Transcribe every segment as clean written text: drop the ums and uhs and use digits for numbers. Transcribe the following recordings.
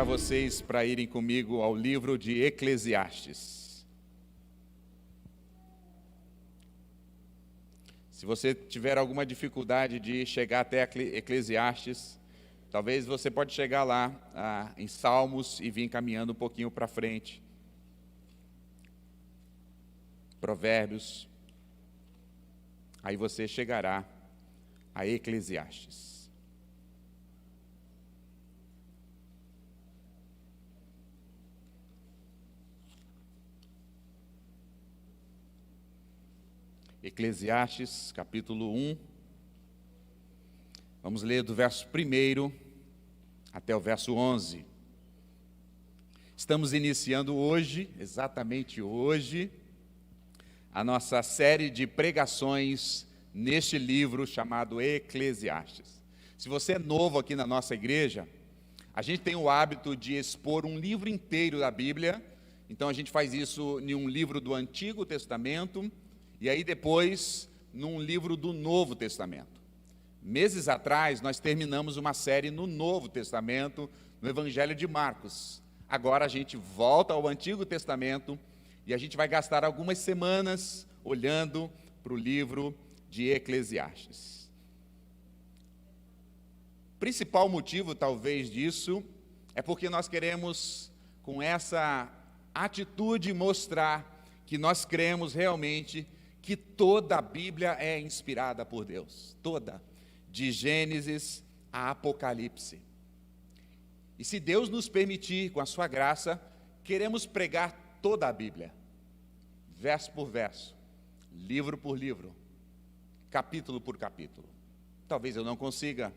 convidar vocês para irem comigo ao livro de Eclesiastes. Se você tiver alguma dificuldade de chegar até Eclesiastes, talvez você pode chegar lá em Salmos e vir caminhando um pouquinho para frente. Provérbios. Aí você chegará a Eclesiastes. Eclesiastes, capítulo 1. Vamos ler do verso 1 até o verso 11. Estamos iniciando hoje, exatamente hoje, a nossa série de pregações neste livro chamado Eclesiastes. Se você é novo aqui na nossa igreja, a gente tem o hábito de expor um livro inteiro da Bíblia. Então a gente faz isso em um livro do Antigo Testamento, e aí depois, num livro do Novo Testamento. Meses atrás, nós terminamos uma série no Novo Testamento, no Evangelho de Marcos. Agora a gente volta ao Antigo Testamento e a gente vai gastar algumas semanas olhando para o livro de Eclesiastes. O principal motivo, talvez, disso é porque nós queremos, com essa atitude, mostrar que nós cremos realmente que toda a Bíblia é inspirada por Deus, toda, de Gênesis a Apocalipse. E se Deus nos permitir, com a sua graça, queremos pregar toda a Bíblia, verso por verso, livro por livro, capítulo por capítulo. Talvez eu não consiga,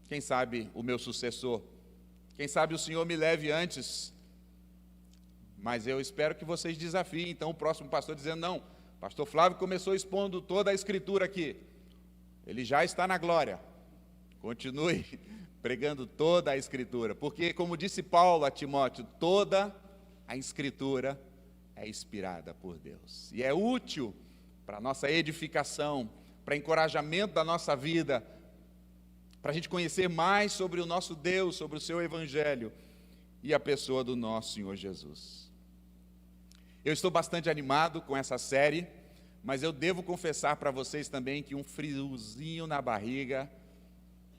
quem sabe o meu sucessor, quem sabe o Senhor me leve antes, mas eu espero que vocês desafiem, então o próximo pastor dizendo, não, pastor Flávio começou expondo toda a Escritura aqui. Ele já está na glória. Continue pregando toda a Escritura. Porque, como disse Paulo a Timóteo, toda a Escritura é inspirada por Deus. E é útil para a nossa edificação, para encorajamento da nossa vida, para a gente conhecer mais sobre o nosso Deus, sobre o seu Evangelho e a pessoa do nosso Senhor Jesus. Eu estou bastante animado com essa série, mas eu devo confessar para vocês também que um friozinho na barriga,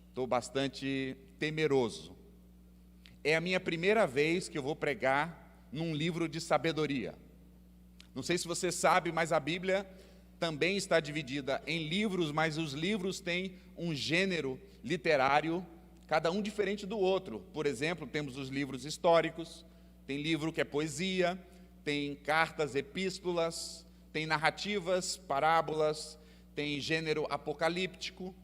estou bastante temeroso. É a minha primeira vez que eu vou pregar num livro de sabedoria. Não sei se você sabe, mas a Bíblia também está dividida em livros, mas os livros têm um gênero literário, cada um diferente do outro. Por exemplo, temos os livros históricos, tem livro que é poesia, tem cartas, epístolas, tem narrativas, parábolas, tem gênero apocalíptico.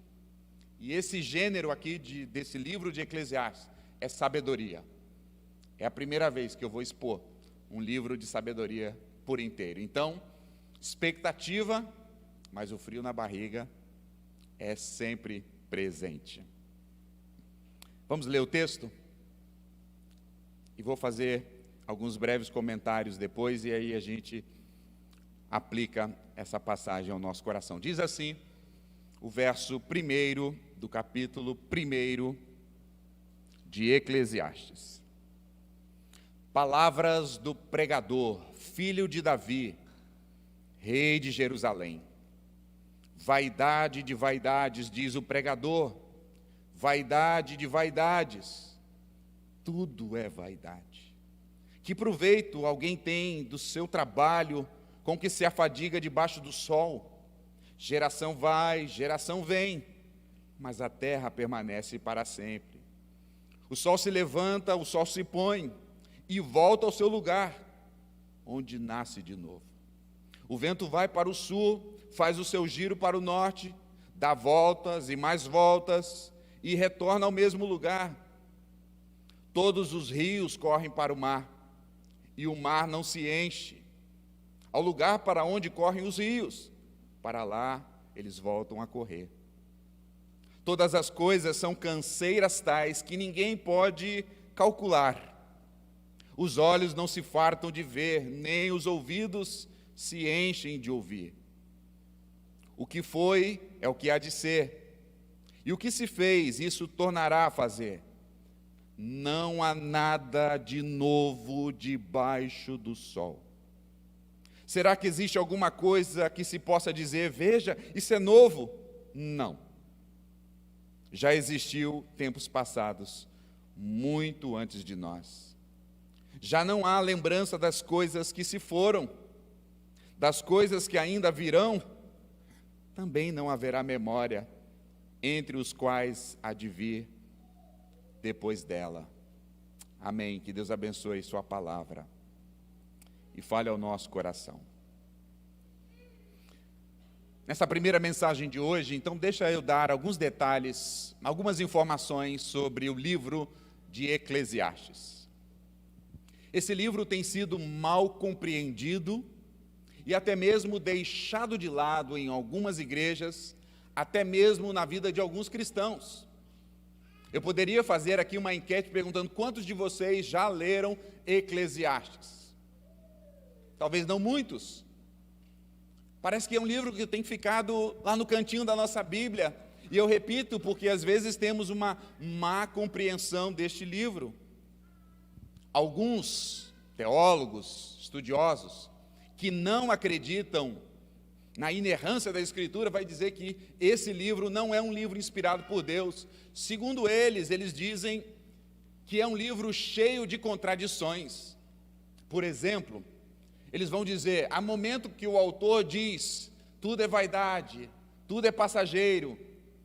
E esse gênero aqui desse livro de Eclesiastes é sabedoria. É a primeira vez que eu vou expor um livro de sabedoria por inteiro. Então, expectativa, mas o frio na barriga é sempre presente. Vamos ler o texto? E vou fazer alguns breves comentários depois, e aí a gente aplica essa passagem ao nosso coração. Diz assim, o verso 1 do capítulo 1 de Eclesiastes. Palavras do pregador, filho de Davi, rei de Jerusalém. Vaidade de vaidades, diz o pregador, vaidade de vaidades, tudo é vaidade. Que proveito alguém tem do seu trabalho com que se afadiga debaixo do sol? Geração vai, geração vem, mas a terra permanece para sempre. O sol se levanta, o sol se põe e volta ao seu lugar, onde nasce de novo. O vento vai para o sul, faz o seu giro para o norte, dá voltas e mais voltas e retorna ao mesmo lugar. Todos os rios correm para o mar, e o mar não se enche. Ao lugar para onde correm os rios, para lá eles voltam a correr. Todas as coisas são canseiras tais que ninguém pode calcular. Os olhos não se fartam de ver, nem os ouvidos se enchem de ouvir. O que foi é o que há de ser, e o que se fez, isso tornará a fazer. não há nada de novo debaixo do sol. Será que existe alguma coisa que se possa dizer, veja, isso é novo? Não. Já existiu tempos passados, muito antes de nós. Já não há lembrança das coisas que se foram, das coisas que ainda virão, também não haverá memória entre os quais há de vir depois dela. Amém. Que Deus abençoe sua palavra e fale ao nosso coração. Nessa primeira mensagem de hoje, então, deixa eu dar alguns detalhes, algumas informações sobre o livro de Eclesiastes. Esse livro tem sido mal compreendido e até mesmo deixado de lado em algumas igrejas, até mesmo na vida de alguns cristãos. Eu poderia fazer aqui uma enquete perguntando quantos de vocês já leram Eclesiastes. Talvez não muitos. Parece que é um livro que tem ficado lá no cantinho da nossa Bíblia. E eu repito, porque às vezes temos uma má compreensão deste livro. Alguns teólogos, estudiosos, que não acreditam na inerrância da Escritura, vai dizer que esse livro não é um livro inspirado por Deus. Segundo eles dizem que é um livro cheio de contradições. Por exemplo, eles vão dizer, há momento que o autor diz, tudo é vaidade, tudo é passageiro,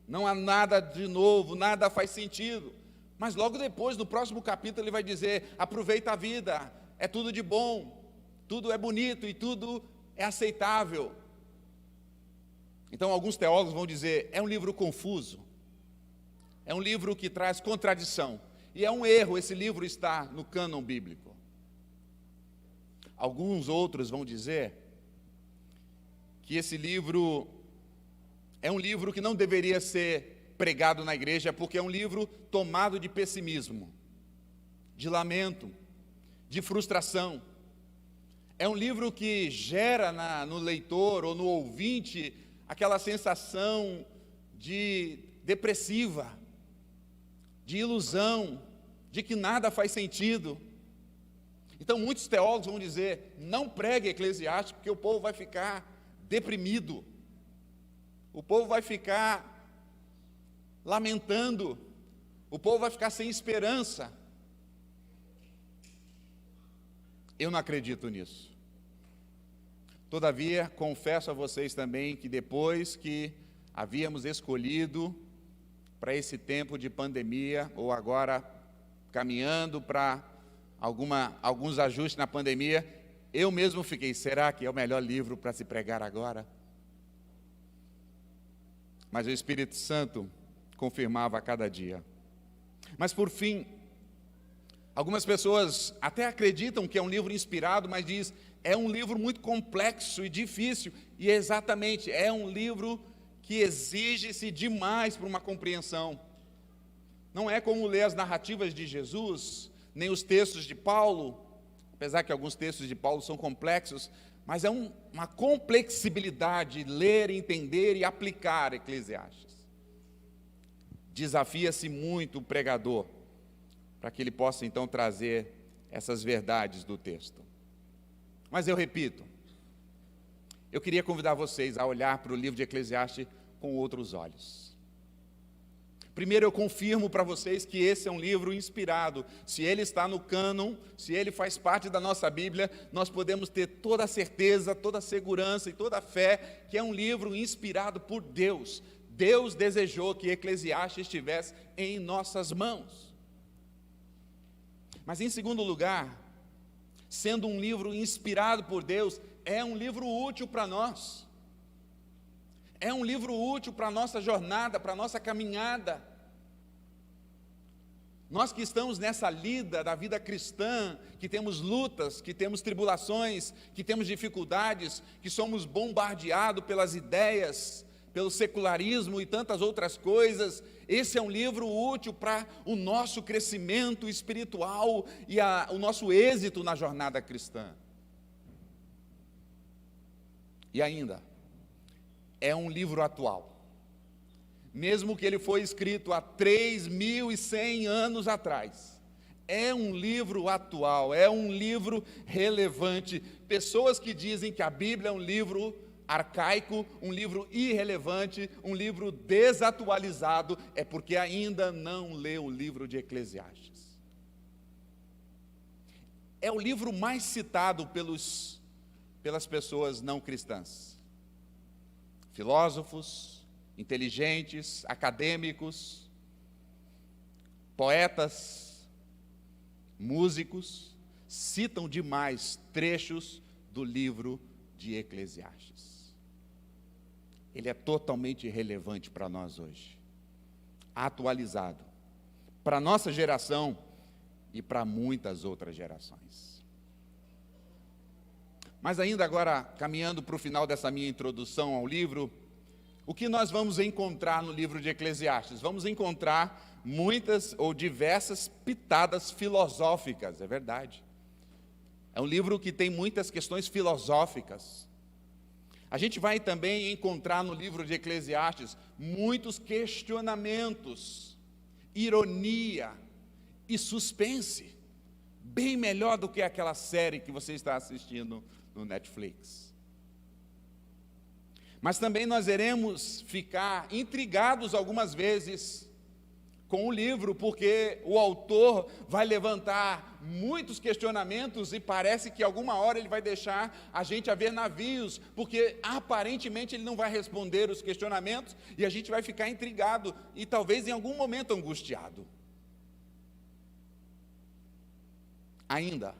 não há nada de novo, nada faz sentido. Mas logo depois, no próximo capítulo, ele vai dizer, aproveita a vida, é tudo de bom, tudo é bonito e tudo é aceitável. Então, alguns teólogos vão dizer, é um livro confuso, é um livro que traz contradição, e é um erro esse livro estar no cânon bíblico. Alguns outros vão dizer que esse livro é um livro que não deveria ser pregado na igreja, porque é um livro tomado de pessimismo, de lamento, de frustração. É um livro que gera no leitor ou no ouvinte aquela sensação de depressiva, de ilusão, de que nada faz sentido. Então muitos teólogos vão dizer, não pregue Eclesiastes, porque o povo vai ficar deprimido, o povo vai ficar lamentando, o povo vai ficar sem esperança. Eu não acredito nisso. Todavia, confesso a vocês também que depois que havíamos escolhido para esse tempo de pandemia, ou agora caminhando para alguns ajustes na pandemia, eu mesmo fiquei, será que é o melhor livro para se pregar agora? Mas o Espírito Santo confirmava a cada dia. Mas por fim, algumas pessoas até acreditam que é um livro inspirado, mas diz, é um livro muito complexo e difícil, e exatamente, é um livro que exige-se demais para uma compreensão. Não é como ler as narrativas de Jesus, nem os textos de Paulo, apesar que alguns textos de Paulo são complexos, mas é uma complexibilidade ler, entender e aplicar Eclesiastes. Desafia-se muito o pregador, para que ele possa então trazer essas verdades do texto. Mas eu repito, eu queria convidar vocês a olhar para o livro de Eclesiastes com outros olhos. Primeiro, eu confirmo para vocês que esse é um livro inspirado. Se ele está no cânon, se ele faz parte da nossa Bíblia, nós podemos ter toda a certeza, toda a segurança e toda a fé que é um livro inspirado por Deus. Deus desejou que Eclesiastes estivesse em nossas mãos. Mas em segundo lugar, sendo um livro inspirado por Deus, é um livro útil para nós. É um livro útil para a nossa jornada, para a nossa caminhada. Nós que estamos nessa lida da vida cristã, que temos lutas, que temos tribulações, que temos dificuldades, que somos bombardeados pelas ideias, pelo secularismo e tantas outras coisas, esse é um livro útil para o nosso crescimento espiritual e o nosso êxito na jornada cristã. E ainda, é um livro atual. Mesmo que ele foi escrito há 3.100 anos atrás, é um livro atual, é um livro relevante. Pessoas que dizem que a Bíblia é um livro arcaico, um livro irrelevante, um livro desatualizado, é porque ainda não leu o livro de Eclesiastes. É o livro mais citado pelas pessoas não cristãs. Filósofos, inteligentes, acadêmicos, poetas, músicos, citam demais trechos do livro de Eclesiastes. Ele é totalmente relevante para nós hoje, atualizado, para a nossa geração e para muitas outras gerações. Mas ainda agora, caminhando para o final dessa minha introdução ao livro, o que nós vamos encontrar no livro de Eclesiastes? Vamos encontrar muitas ou diversas pitadas filosóficas, é verdade. É um livro que tem muitas questões filosóficas. A gente vai também encontrar no livro de Eclesiastes muitos questionamentos, ironia e suspense, bem melhor do que aquela série que você está assistindo no Netflix. Mas também nós iremos ficar intrigados algumas vezes com o livro, porque o autor vai levantar muitos questionamentos e parece que alguma hora ele vai deixar a gente a ver navios, porque aparentemente ele não vai responder os questionamentos e a gente vai ficar intrigado e talvez em algum momento angustiado. Ainda,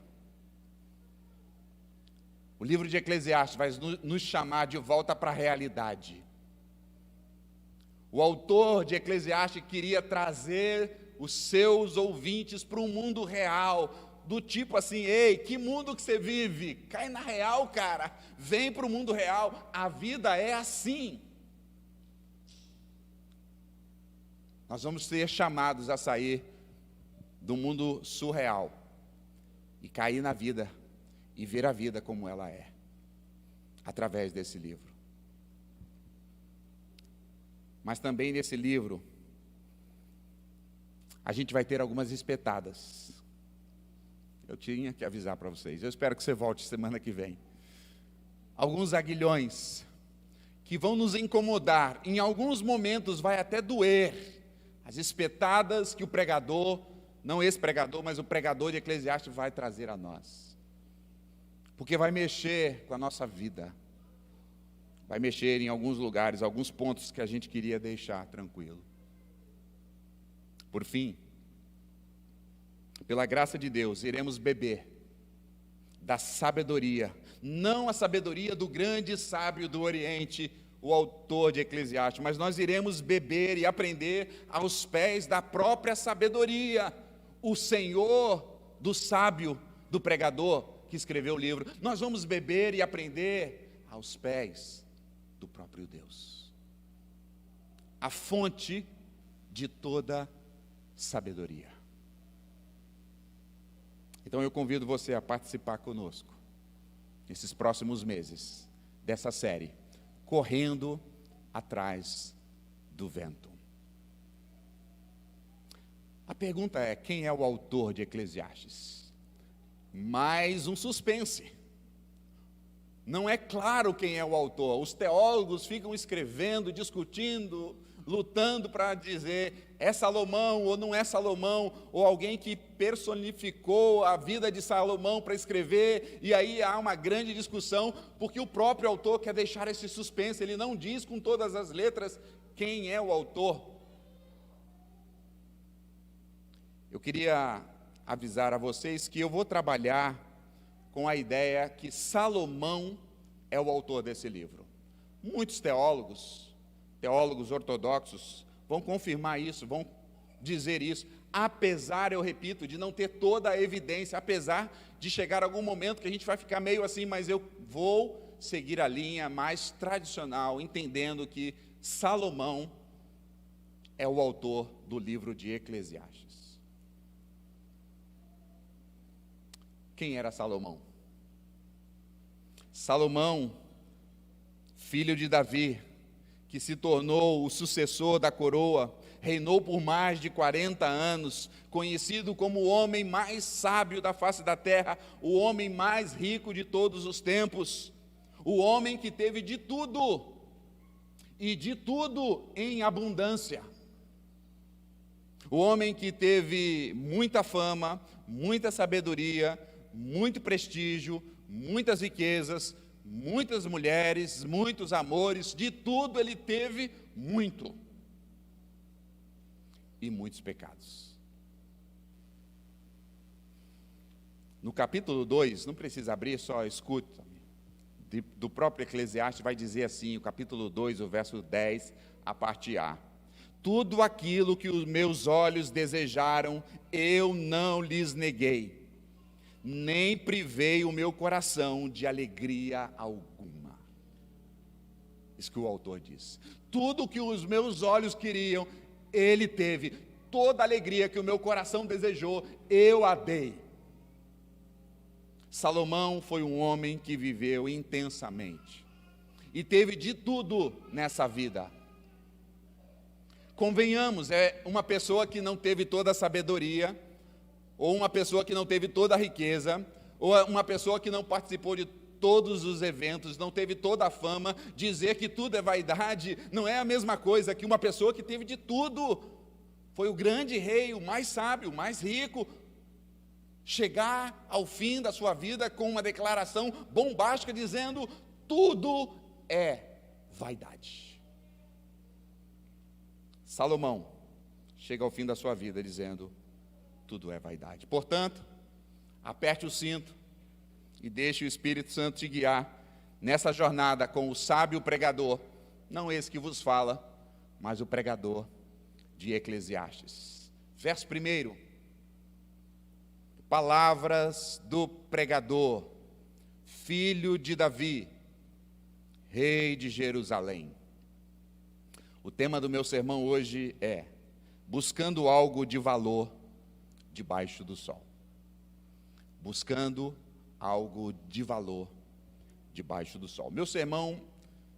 o livro de Eclesiastes vai nos chamar de volta para a realidade. O autor de Eclesiastes queria trazer os seus ouvintes para um mundo real, do tipo assim: ei, que mundo que você vive? Cai na real, cara, vem para o mundo real, a vida é assim. Nós vamos ser chamados a sair do mundo surreal e cair na vida e ver a vida como ela é, através desse livro. Mas também nesse livro, a gente vai ter algumas espetadas. Eu tinha que avisar para vocês. Eu espero que você volte semana que vem. Alguns aguilhões que vão nos incomodar. Em alguns momentos vai até doer. As espetadas que o pregador, não esse pregador, mas o pregador de Eclesiastes vai trazer a nós. Porque vai mexer com a nossa vida. Vai mexer em alguns lugares, alguns pontos que a gente queria deixar tranquilo. Por fim, pela graça de Deus, iremos beber da sabedoria, não a sabedoria do grande sábio do Oriente, o autor de Eclesiastes, mas nós iremos beber e aprender aos pés da própria sabedoria, o Senhor do sábio, do pregador que escreveu o livro. Nós vamos beber e aprender aos pés do próprio Deus, a fonte de toda sabedoria. Então eu convido você a participar conosco, nesses próximos meses, dessa série, Correndo Atrás do Vento. A pergunta é: quem é o autor de Eclesiastes? Mais um suspense. Não é claro quem é o autor. Os teólogos ficam escrevendo, discutindo, lutando para dizer: é Salomão ou não é Salomão, ou alguém que personificou a vida de Salomão para escrever, e aí há uma grande discussão, porque o próprio autor quer deixar esse suspense, ele não diz com todas as letras quem é o autor. Eu queria avisar a vocês que eu vou trabalhar com a ideia que Salomão é o autor desse livro. Muitos teólogos ortodoxos, vão confirmar isso, vão dizer isso, apesar, eu repito, de não ter toda a evidência, apesar de chegar algum momento que a gente vai ficar meio assim, mas eu vou seguir a linha mais tradicional, entendendo que Salomão é o autor do livro de Eclesiastes. Quem era Salomão? Salomão, filho de Davi, que se tornou o sucessor da coroa, reinou por mais de 40 anos, conhecido como o homem mais sábio da face da terra, o homem mais rico de todos os tempos, o homem que teve de tudo, e de tudo em abundância. O homem que teve muita fama, muita sabedoria, muito prestígio, muitas riquezas, muitas mulheres, muitos amores, de tudo ele teve muito. E muitos pecados. No capítulo 2, não precisa abrir, só escuta. Do próprio Eclesiastes vai dizer assim, o capítulo 2, o verso 10, a parte A. Tudo aquilo que os meus olhos desejaram, eu não lhes neguei, nem privei o meu coração de alegria alguma. Isso que o autor diz. Tudo que os meus olhos queriam, ele teve. Toda a alegria que o meu coração desejou, eu a dei. Salomão foi um homem que viveu intensamente e teve de tudo nessa vida. Convenhamos, é uma pessoa que não teve toda a sabedoria, ou uma pessoa que não teve toda a riqueza, ou uma pessoa que não participou de todos os eventos, não teve toda a fama. Dizer que tudo é vaidade não é a mesma coisa que uma pessoa que teve de tudo. Foi o grande rei, o mais sábio, o mais rico, chegar ao fim da sua vida com uma declaração bombástica dizendo: tudo é vaidade. Salomão chega ao fim da sua vida dizendo: tudo é vaidade. Portanto, aperte o cinto e deixe o Espírito Santo te guiar nessa jornada com o sábio pregador, não esse que vos fala, mas o pregador de Eclesiastes. Verso 1. Palavras do pregador, filho de Davi, rei de Jerusalém. O tema do meu sermão hoje é: buscando algo de valor debaixo do sol. Buscando algo de valor debaixo do sol. Meu sermão,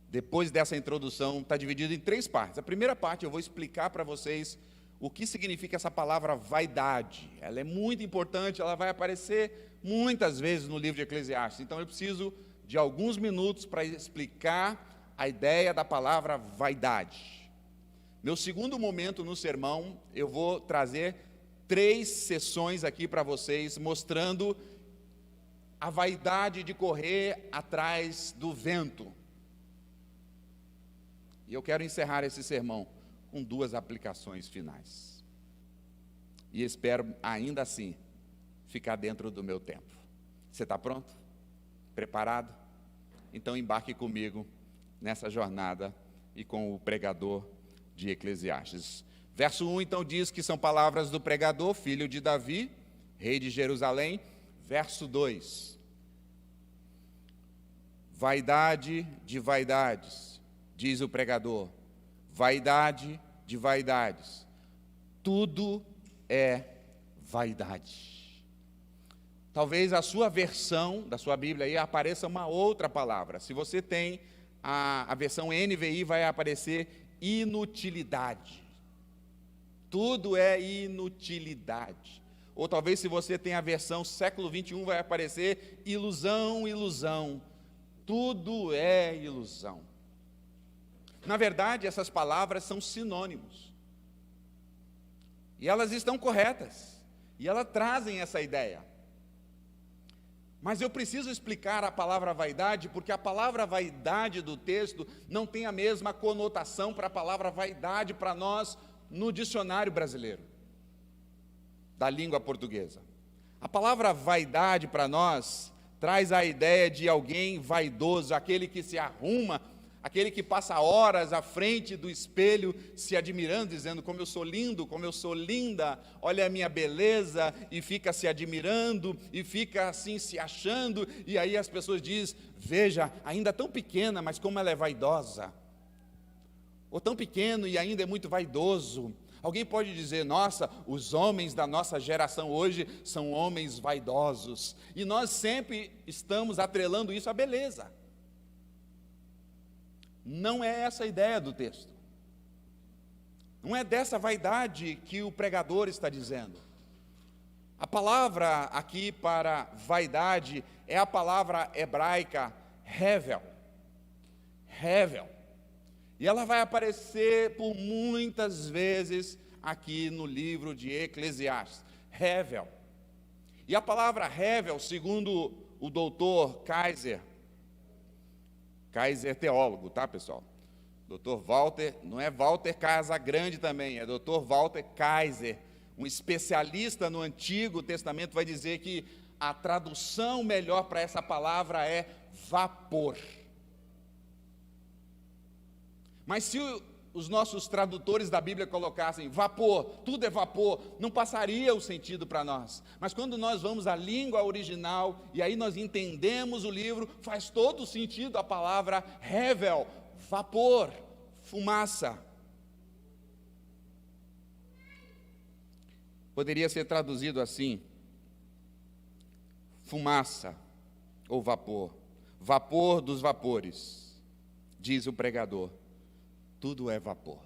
depois dessa introdução, está dividido em 3 partes. A primeira parte eu vou explicar para vocês o que significa essa palavra vaidade. Ela é muito importante, ela vai aparecer muitas vezes no livro de Eclesiastes. Então eu preciso de alguns minutos para explicar a ideia da palavra vaidade. Meu segundo momento no sermão, eu vou trazer 3 sessões aqui para vocês, mostrando a vaidade de correr atrás do vento. E eu quero encerrar esse sermão com 2 aplicações finais. E espero, ainda assim, ficar dentro do meu tempo. Você está pronto? Preparado? Então embarque comigo nessa jornada e com o pregador de Eclesiastes. Verso 1 então diz que são palavras do pregador, filho de Davi, rei de Jerusalém. Verso 2. Vaidade de vaidades, diz o pregador. Vaidade de vaidades. Tudo é vaidade. Talvez a sua versão da sua Bíblia aí apareça uma outra palavra. Se você tem a versão NVI, vai aparecer inutilidade. Tudo é inutilidade. Ou talvez se você tem a versão século 21, vai aparecer ilusão, ilusão. Tudo é ilusão. Na verdade, essas palavras são sinônimos. E elas estão corretas. E elas trazem essa ideia. Mas eu preciso explicar a palavra vaidade, porque a palavra vaidade do texto não tem a mesma conotação para a palavra vaidade para nós no dicionário brasileiro, da língua portuguesa. A palavra vaidade para nós traz a ideia de alguém vaidoso, aquele que se arruma, aquele que passa horas à frente do espelho se admirando, dizendo: como eu sou lindo, como eu sou linda, olha a minha beleza, e fica se admirando, e fica assim se achando, e aí as pessoas dizem: veja, ainda tão pequena, mas como ela é vaidosa. Ou tão pequeno e ainda é muito vaidoso. Alguém pode dizer: nossa, os homens da nossa geração hoje são homens vaidosos. E nós sempre estamos atrelando isso à beleza. Não é essa a ideia do texto. Não é dessa vaidade que o pregador está dizendo. A palavra aqui para vaidade é a palavra hebraica hevel. Hevel. E ela vai aparecer por muitas vezes aqui no livro de Eclesiastes. Hevel. E a palavra hevel, segundo o doutor Kaiser teólogo, tá, pessoal? Dr. Walter, não é Walter Casagrande também, é Dr. Walter Kaiser, um especialista no Antigo Testamento, vai dizer que a tradução melhor para essa palavra é vapor. Mas se os nossos tradutores da Bíblia colocassem vapor, tudo é vapor, não passaria o sentido para nós. Mas quando nós vamos à língua original, e aí nós entendemos o livro, faz todo o sentido a palavra hevel, vapor, fumaça. Poderia ser traduzido assim: fumaça ou vapor, vapor dos vapores, diz o pregador. Tudo é vapor.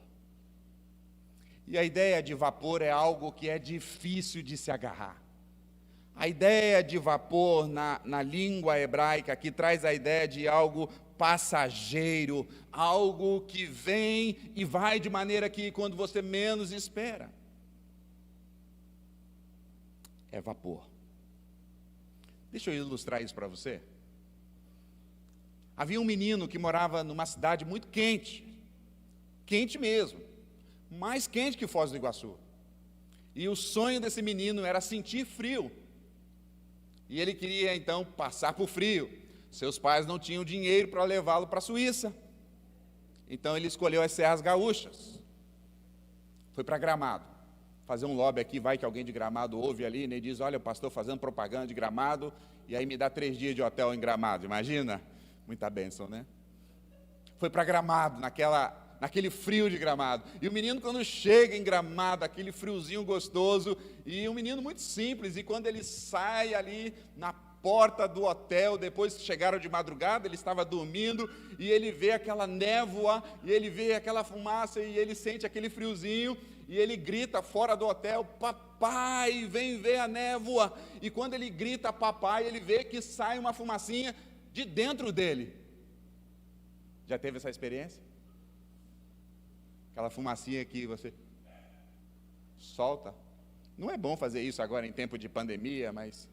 E a ideia de vapor é algo que é difícil de se agarrar. A ideia de vapor na língua hebraica aqui traz a ideia de algo passageiro, algo que vem e vai de maneira que quando você menos espera. É vapor. Deixa eu ilustrar isso para você. Havia um menino que morava numa cidade muito quente. Quente mesmo, mais quente que Foz do Iguaçu. E o sonho desse menino era sentir frio. E ele queria então passar por frio. Seus pais não tinham dinheiro para levá-lo para a Suíça. Então ele escolheu as Serras Gaúchas. Foi para Gramado. Fazer um lobby aqui, vai que alguém de Gramado ouve ali, né, e diz: olha, o pastor fazendo propaganda de Gramado, e aí me dá 3 dias de hotel em Gramado. Imagina? Muita bênção, né? Foi para Gramado, naquele frio de Gramado. E o menino, quando chega em Gramado, aquele friozinho gostoso, e um menino muito simples, e quando ele sai ali na porta do hotel, depois que chegaram de madrugada, ele estava dormindo, e ele vê aquela névoa, e ele vê aquela fumaça, e ele sente aquele friozinho, e ele grita fora do hotel: papai, vem ver a névoa. E quando ele grita papai, ele vê que sai uma fumacinha de dentro dele. Já teve essa experiência? Aquela fumacinha que você solta. Não é bom fazer isso agora em tempo de pandemia, mas...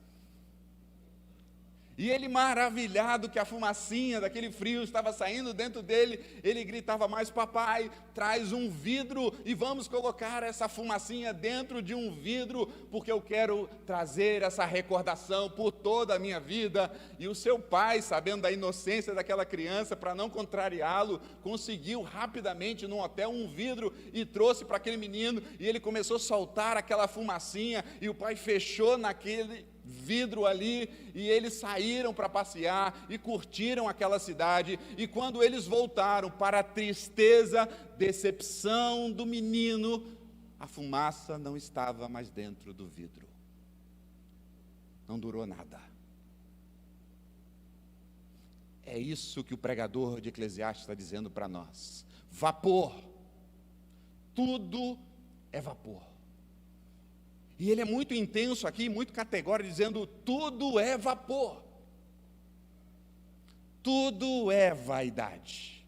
E ele, maravilhado que a fumacinha daquele frio estava saindo dentro dele, ele gritava mais: papai, traz um vidro e vamos colocar essa fumacinha dentro de um vidro, porque eu quero trazer essa recordação por toda a minha vida. E o seu pai, sabendo da inocência daquela criança, para não contrariá-lo, conseguiu rapidamente num hotel um vidro e trouxe para aquele menino, e ele começou a soltar aquela fumacinha, e o pai fechou naquele vidro ali, e eles saíram para passear e curtiram aquela cidade. E quando eles voltaram, para a tristeza, decepção do menino, a fumaça não estava mais dentro do vidro. Não durou nada. É isso que o pregador de Eclesiastes está dizendo para nós: vapor, tudo é vapor. E ele é muito intenso aqui, muito categórico, dizendo: tudo é vapor, tudo é vaidade.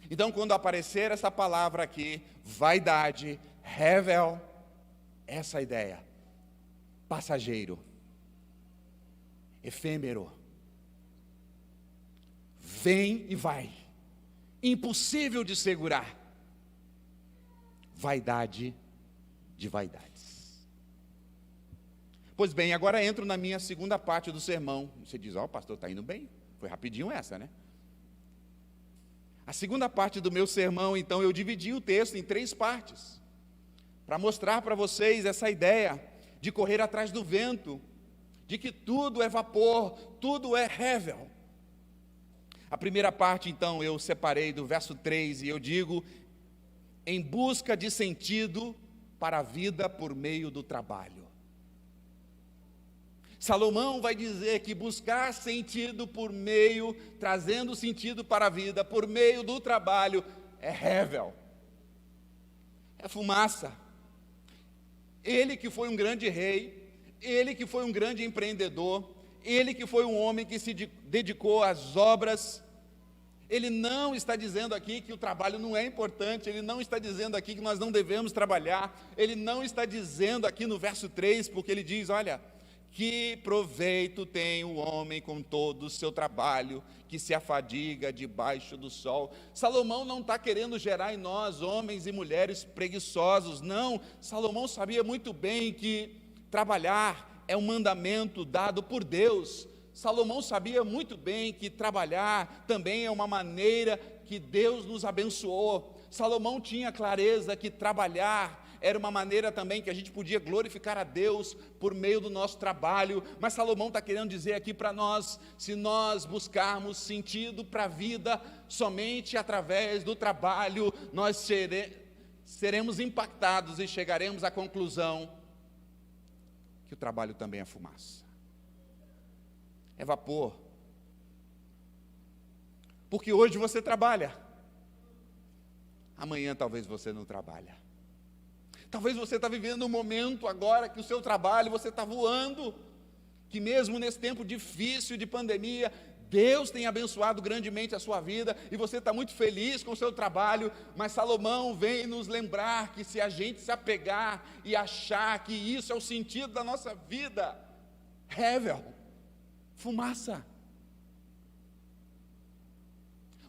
Então, quando aparecer essa palavra aqui, vaidade, hevel, essa ideia, passageiro, efêmero, vem e vai, impossível de segurar, vaidade de vaidades. Pois bem, agora entro na minha segunda parte do sermão. Você diz: ó, o pastor está indo bem, foi rapidinho essa, né? A segunda parte do meu sermão, então, eu dividi o texto em 3 partes, para mostrar para vocês essa ideia de correr atrás do vento, de que tudo é vapor, tudo é hevel. A primeira parte, então, eu separei do verso 3, e eu digo: em busca de sentido para a vida por meio do trabalho. Salomão vai dizer que buscar sentido trazendo sentido para a vida por meio do trabalho, é hevel. é fumaça. Ele que foi um grande rei, ele que foi um grande empreendedor, ele que foi um homem que se dedicou às obras, ele não está dizendo aqui que o trabalho não é importante, ele não está dizendo aqui que nós não devemos trabalhar, ele não está dizendo aqui no verso 3, porque ele diz, olha, que proveito tem o homem com todo o seu trabalho, que se afadiga debaixo do sol. Salomão não está querendo gerar em nós, homens e mulheres preguiçosos, não. Salomão sabia muito bem que trabalhar é um mandamento dado por Deus. Salomão sabia muito bem que trabalhar também é uma maneira que Deus nos abençoou. Salomão tinha clareza que trabalhar era uma maneira também que a gente podia glorificar a Deus por meio do nosso trabalho, mas Salomão está querendo dizer aqui para nós, se nós buscarmos sentido para a vida somente através do trabalho, nós seremos impactados e chegaremos à conclusão que o trabalho também é fumaça, é vapor, porque hoje você trabalha, amanhã talvez você não trabalha. Talvez você está vivendo um momento agora que o seu trabalho, você está voando, que mesmo nesse tempo difícil de pandemia, Deus tem abençoado grandemente a sua vida, e você está muito feliz com o seu trabalho, mas Salomão vem nos lembrar que se a gente se apegar e achar que isso é o sentido da nossa vida, Hevel, fumaça.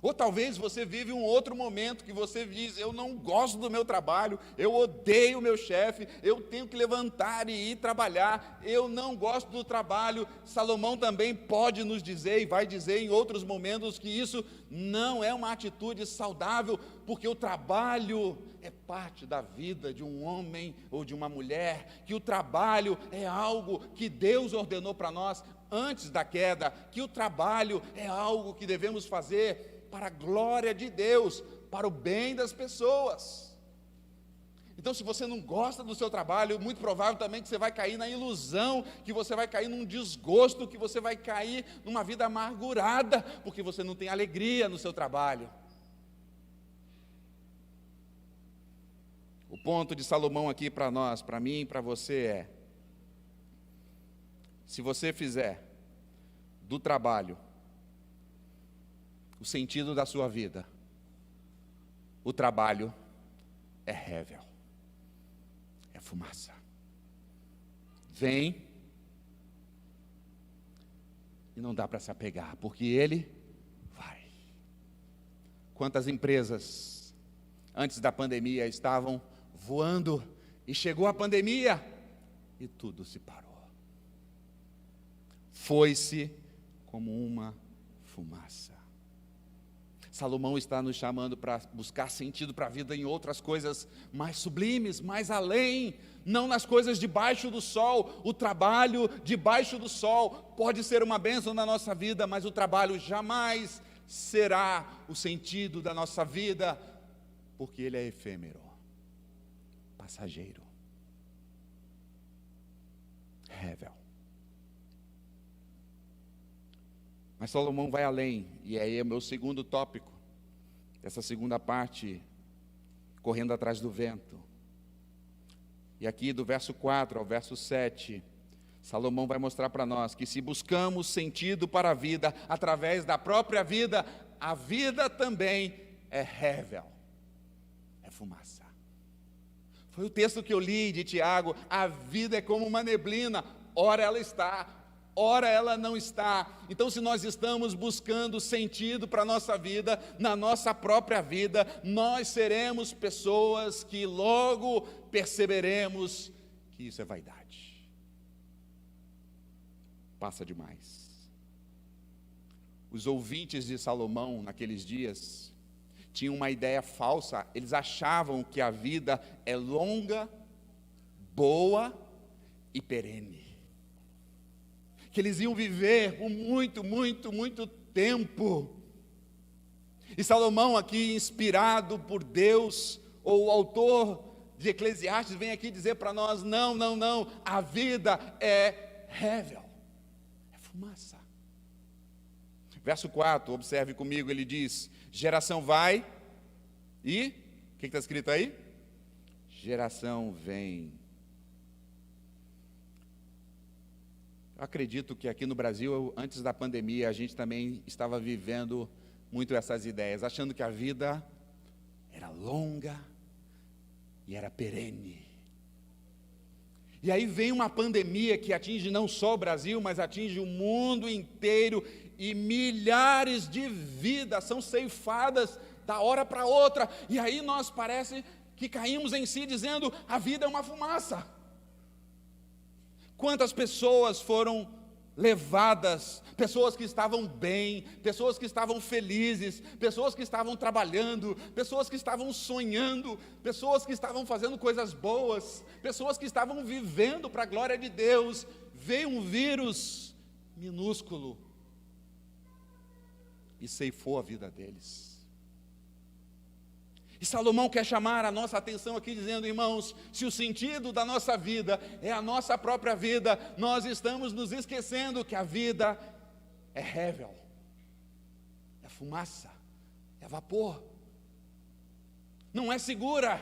Ou talvez você vive um outro momento que você diz, eu não gosto do meu trabalho, eu odeio o meu chefe, eu tenho que levantar e ir trabalhar, eu não gosto do trabalho. Salomão também pode nos dizer, e vai dizer em outros momentos, que isso não é uma atitude saudável, porque o trabalho é parte da vida de um homem ou de uma mulher, que o trabalho é algo que Deus ordenou para nós antes da queda, que o trabalho é algo que devemos fazer para a glória de Deus, para o bem das pessoas. Então, se você não gosta do seu trabalho, muito provável também que você vai cair na ilusão, que você vai cair num desgosto, que você vai cair numa vida amargurada, porque você não tem alegria no seu trabalho. O ponto de Salomão aqui para nós, para mim e para você é, se você fizer do trabalho o sentido da sua vida, o trabalho é Hevel, é fumaça. Vem e não dá para se apegar, porque ele vai. Quantas empresas antes da pandemia estavam voando e chegou a pandemia e tudo se parou. Foi-se como uma fumaça. Salomão está nos chamando para buscar sentido para a vida em outras coisas mais sublimes, mais além, não nas coisas debaixo do sol. O trabalho debaixo do sol pode ser uma bênção na nossa vida, mas o trabalho jamais será o sentido da nossa vida, porque ele é efêmero, passageiro. Hevel. Mas Salomão vai além, e aí é o meu segundo tópico, essa segunda parte, correndo atrás do vento. E aqui do verso 4 ao verso 7, Salomão vai mostrar para nós que se buscamos sentido para a vida, através da própria vida, a vida também é Hevel, é fumaça. Foi o texto que eu li de Tiago, a vida é como uma neblina, ora ela está, ora ela não está. Então, se nós estamos buscando sentido para a nossa vida, na nossa própria vida, nós seremos pessoas que logo perceberemos que isso é vaidade. Passa demais. Os ouvintes de Salomão naqueles dias tinham uma ideia falsa, eles achavam que a vida é longa, boa e perene, que eles iam viver por muito tempo. E Salomão aqui, inspirado por Deus, ou o autor de Eclesiastes, vem aqui dizer para nós, não, a vida é Hevel, é fumaça. Verso 4, observe comigo, ele diz, geração vai, e, o que está escrito aí? geração vem. Eu acredito que aqui no Brasil, antes da pandemia, a gente também estava vivendo muito essas ideias, achando que a vida era longa e era perene. E aí vem uma pandemia que atinge não só o Brasil, mas atinge o mundo inteiro, e milhares de vidas são ceifadas da hora para outra, e aí nós parece que caímos em si dizendo, a vida é uma fumaça. Quantas pessoas foram levadas, pessoas que estavam bem, pessoas que estavam felizes, pessoas que estavam trabalhando, pessoas que estavam sonhando, pessoas que estavam fazendo coisas boas, pessoas que estavam vivendo para a glória de Deus. Veio um vírus minúsculo e ceifou a vida deles. E Salomão quer chamar a nossa atenção aqui dizendo, irmãos, se o sentido da nossa vida é a nossa própria vida, nós estamos nos esquecendo que a vida é rével, é fumaça, é vapor, não é segura.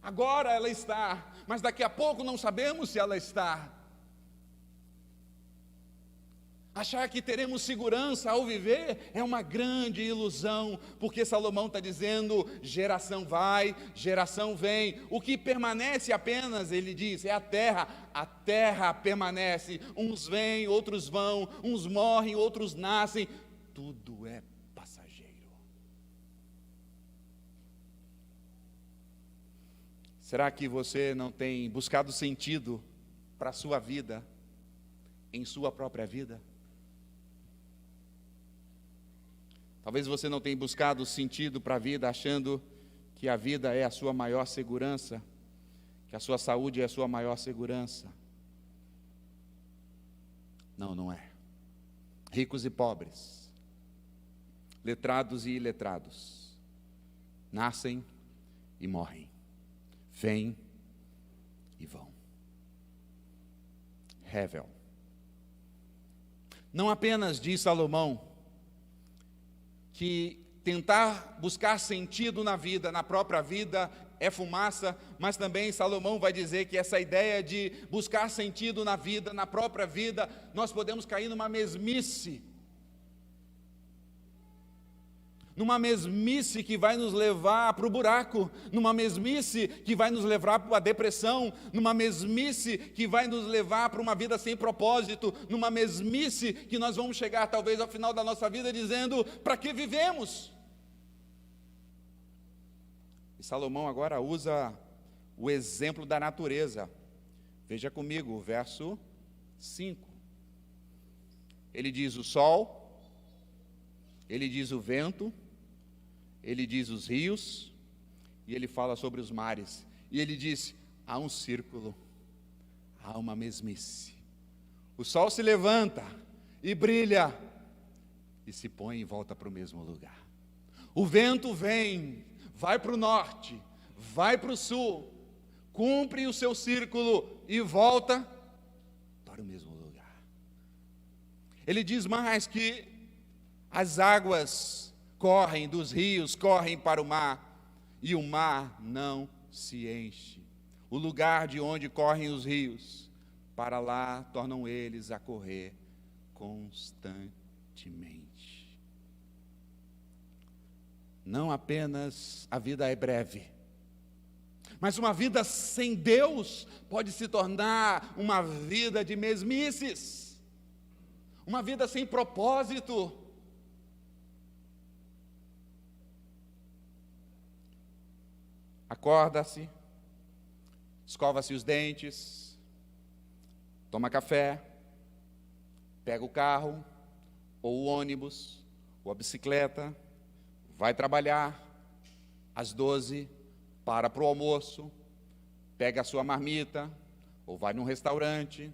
Agora ela está, mas daqui a pouco não sabemos se ela está. Achar que teremos segurança ao viver é uma grande ilusão, porque Salomão está dizendo, geração vai, geração vem, o que permanece apenas, ele diz, é a terra permanece, uns vêm, outros vão, uns morrem, outros nascem, tudo é passageiro. Será que você não tem buscado sentido para a sua vida, em sua própria vida? Talvez você não tenha buscado sentido para a vida, achando que a vida é a sua maior segurança, que a sua saúde é a sua maior segurança. Não, não é. Ricos e pobres, letrados e iletrados, nascem e morrem, vêm e vão. Rével. Não apenas diz Salomão, que tentar buscar sentido na vida, na própria vida, é fumaça, mas também Salomão vai dizer que essa ideia de buscar sentido na vida, na própria vida, nós podemos cair numa mesmice que vai nos levar para o buraco, numa mesmice que vai nos levar para a depressão, numa mesmice que vai nos levar para uma vida sem propósito, numa mesmice que nós vamos chegar talvez ao final da nossa vida dizendo, para que vivemos? E Salomão agora usa o exemplo da natureza. Veja comigo o verso 5. Ele diz o sol, ele diz o vento, ele diz os rios, e ele fala sobre os mares. E ele diz, há um círculo, há uma mesmice. O sol se levanta e brilha, e se põe e volta para o mesmo lugar. O vento vem, vai para o norte, vai para o sul, cumpre o seu círculo e volta para o mesmo lugar. Ele diz mais que as águas correm dos rios, correm para o mar, e o mar não se enche. O lugar de onde correm os rios, para lá tornam eles a correr constantemente. Não apenas a vida é breve, mas uma vida sem Deus pode se tornar uma vida de mesmices, uma vida sem propósito. Acorda-se, escova-se os dentes, toma café, pega o carro, ou o ônibus, ou a bicicleta, vai trabalhar, às 12, para o almoço, pega a sua marmita, ou vai num restaurante,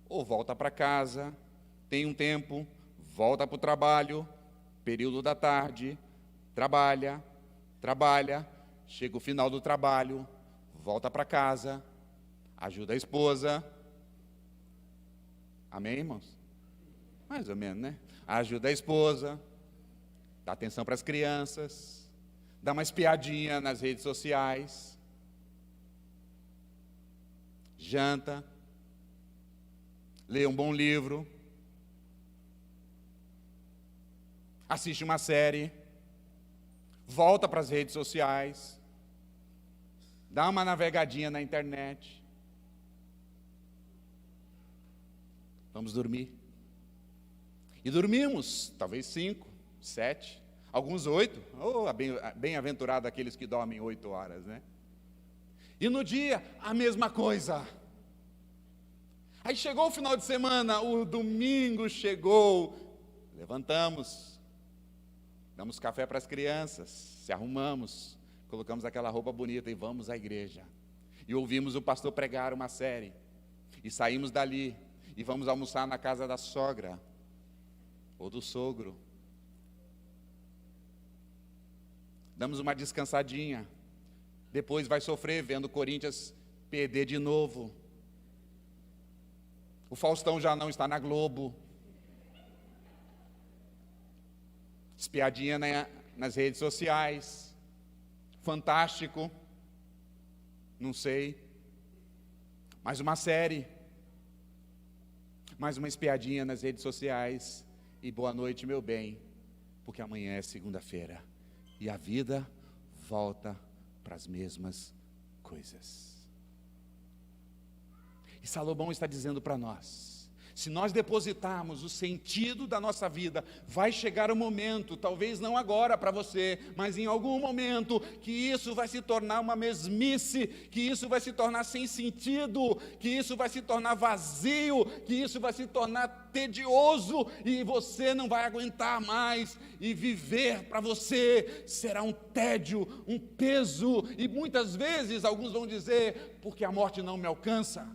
ou volta para casa, tem um tempo, volta para o trabalho, período da tarde, trabalha, chega o final do trabalho, volta para casa, ajuda a esposa. Amém, irmãos? Mais ou menos, né? Ajuda a esposa, dá atenção para as crianças, dá uma espiadinha nas redes sociais, janta, lê um bom livro, assiste uma série, volta para as redes sociais, dá uma navegadinha na internet. Vamos dormir. E dormimos, talvez 5, 7, alguns 8. Oh, bem-aventurado aqueles que dormem 8 horas, né? E no dia, a mesma coisa. Aí chegou o final de semana, o domingo chegou, levantamos, damos café para as crianças, se arrumamos, colocamos aquela roupa bonita e vamos à igreja. E ouvimos o pastor pregar uma série. E saímos dali e vamos almoçar na casa da sogra ou do sogro. Damos uma descansadinha. Depois vai sofrer vendo o Corinthians perder de novo. O Faustão já não está na Globo. Espiadinha nas redes sociais. Fantástico. Não sei. Mais uma série. Mais uma espiadinha nas redes sociais. E boa noite, meu bem, porque amanhã é segunda-feira. E a vida volta para as mesmas coisas. E Salomão está dizendo para nós, se nós depositarmos o sentido da nossa vida, vai chegar o momento, talvez não agora para você, mas em algum momento, que isso vai se tornar uma mesmice, que isso vai se tornar sem sentido, que isso vai se tornar vazio, que isso vai se tornar tedioso, e você não vai aguentar mais, e viver para você será um tédio, um peso, e muitas vezes alguns vão dizer, porque a morte não me alcança.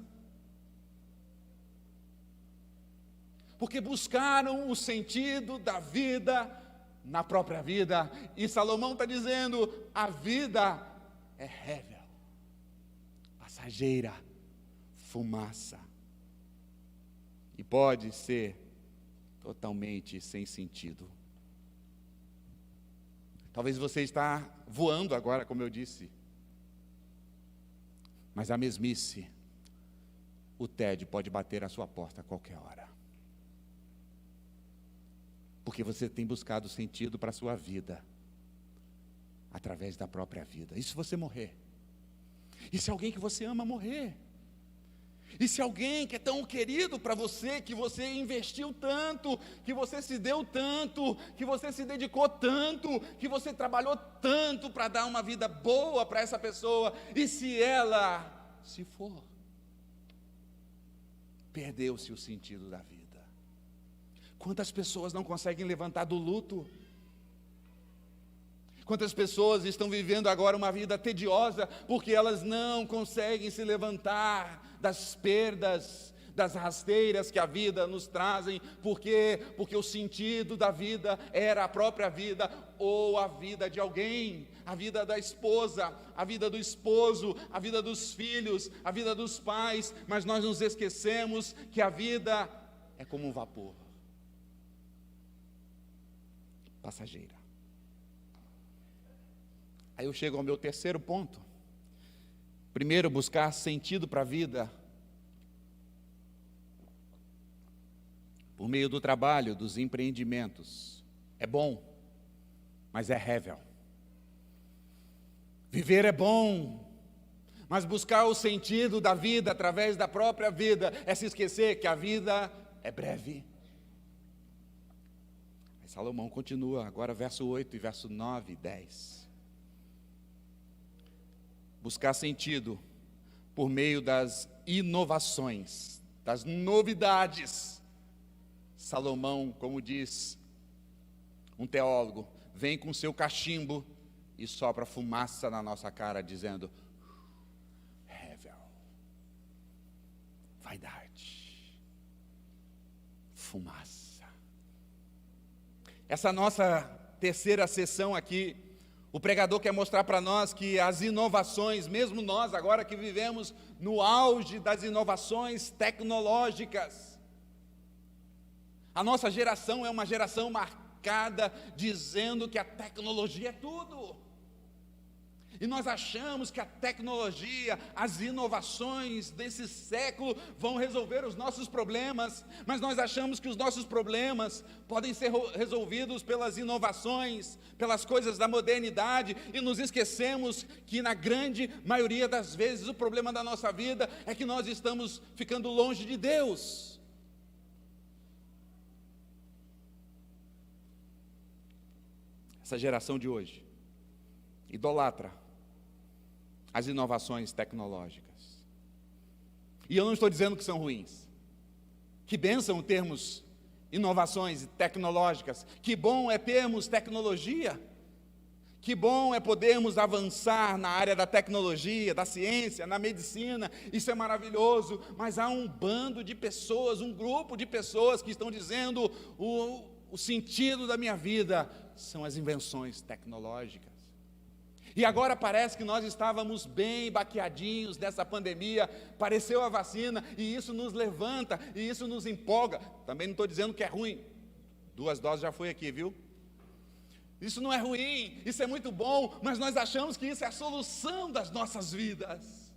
Porque buscaram o sentido da vida na própria vida. E Salomão está dizendo, a vida é rével, passageira, fumaça. E pode ser totalmente sem sentido. Talvez você está voando agora, como eu disse. Mas a mesmice, o tédio pode bater à sua porta a qualquer hora. Porque você tem buscado sentido para a sua vida, através da própria vida. E se você morrer? E se alguém que você ama morrer? E se alguém que é tão querido para você, que você investiu tanto, que você se deu tanto, que você se dedicou tanto, que você trabalhou tanto para dar uma vida boa para essa pessoa, e se ela se for? Perdeu-se o sentido da vida. Quantas pessoas não conseguem levantar do luto? Quantas pessoas estão vivendo agora uma vida tediosa, porque elas não conseguem se levantar das perdas, das rasteiras que a vida nos trazem, porque o sentido da vida era a própria vida, ou a vida de alguém, a vida da esposa, a vida do esposo, a vida dos filhos, a vida dos pais, mas nós nos esquecemos que a vida é como um vapor. Passageira. Aí eu chego ao meu terceiro ponto. Primeiro, buscar sentido para a vida por meio do trabalho, dos empreendimentos. É bom, mas é rével. Viver é bom, mas buscar o sentido da vida através da própria vida é se esquecer que a vida é breve. Salomão continua, agora verso 8 e verso 9 e 10. Buscar sentido por meio das inovações, das novidades. Salomão, como diz um teólogo, vem com seu cachimbo e sopra fumaça na nossa cara, dizendo, rével, vaidade, fumaça. Essa nossa terceira sessão aqui, o pregador quer mostrar para nós que as inovações, mesmo nós agora que vivemos no auge das inovações tecnológicas, a nossa geração é uma geração marcada dizendo que a tecnologia é tudo. E nós achamos que a tecnologia, as inovações desse século vão resolver os nossos problemas, mas nós achamos que os nossos problemas podem ser resolvidos pelas inovações, pelas coisas da modernidade, e nos esquecemos que na grande maioria das vezes o problema da nossa vida é que nós estamos ficando longe de Deus. Essa geração de hoje idolatra as inovações tecnológicas. E eu não estou dizendo que são ruins. Que bênção termos inovações tecnológicas. Que bom é termos tecnologia. Que bom é podermos avançar na área da tecnologia, da ciência, na medicina. Isso é maravilhoso. Mas há um bando de pessoas, um grupo de pessoas que estão dizendo: o sentido da minha vida são as invenções tecnológicas. E agora parece que nós estávamos bem baqueadinhos dessa pandemia, apareceu a vacina, e isso nos levanta, e isso nos empolga. Também não estou dizendo que é ruim, 2 doses já foi aqui, viu? Isso não é ruim, isso é muito bom, mas nós achamos que isso é a solução das nossas vidas.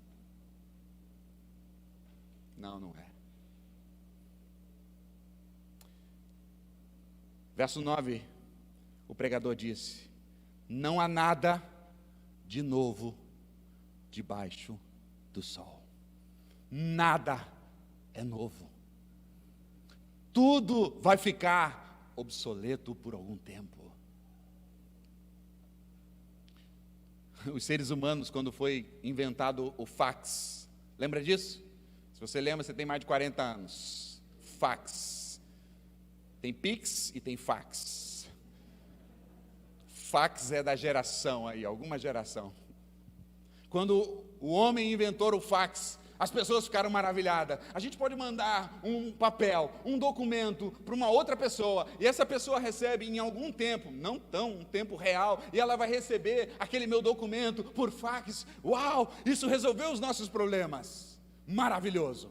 Não, não é. Verso 9, o pregador disse: não há nada de novo debaixo do sol. Nada é novo. Tudo vai ficar obsoleto por algum tempo. Os seres humanos, quando foi inventado o fax, lembra disso? Se você lembra, você tem mais de 40 anos. Fax. Tem Pix e tem fax. Fax é da geração aí, alguma geração. Quando o homem inventou o fax, as pessoas ficaram maravilhadas. A gente pode mandar um papel, um documento para uma outra pessoa, e essa pessoa recebe em algum tempo, não tão um tempo real, e ela vai receber aquele meu documento por fax. Uau, isso resolveu os nossos problemas. Maravilhoso.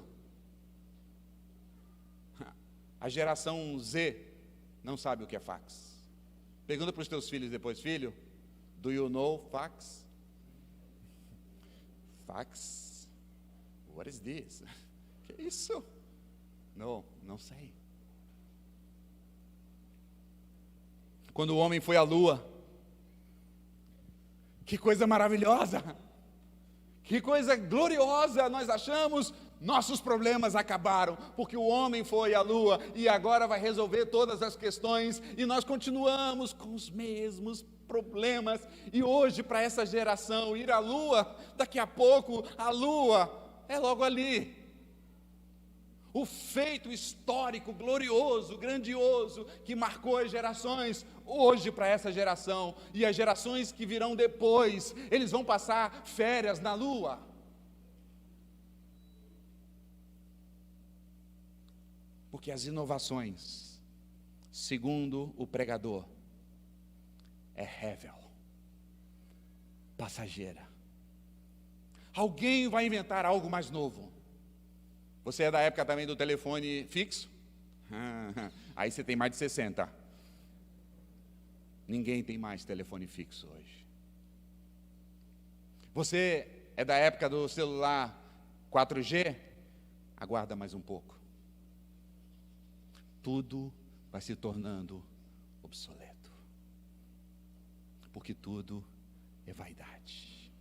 A geração Z não sabe o que é fax. Pergunta para os teus filhos depois: filho, do you know fax? Fax? What is this? Que isso? Não sei. Quando o homem foi à lua, que coisa maravilhosa, que coisa gloriosa, nós achamos. Nossos problemas acabaram, porque o homem foi à lua e agora vai resolver todas as questões, e nós continuamos com os mesmos problemas. E hoje, para essa geração, ir à lua, daqui a pouco a lua é logo ali. O feito histórico, glorioso, grandioso, que marcou as gerações, hoje para essa geração, e as gerações que virão depois, eles vão passar férias na lua. Porque as inovações, segundo o pregador, é rével, passageira. Alguém vai inventar algo mais novo. Você é da época também do telefone fixo? Aí você tem mais de 60. Ninguém tem mais telefone fixo hoje. Você é da época do celular 4G? Aguarda mais um pouco. Tudo vai se tornando obsoleto, porque tudo é vaidade.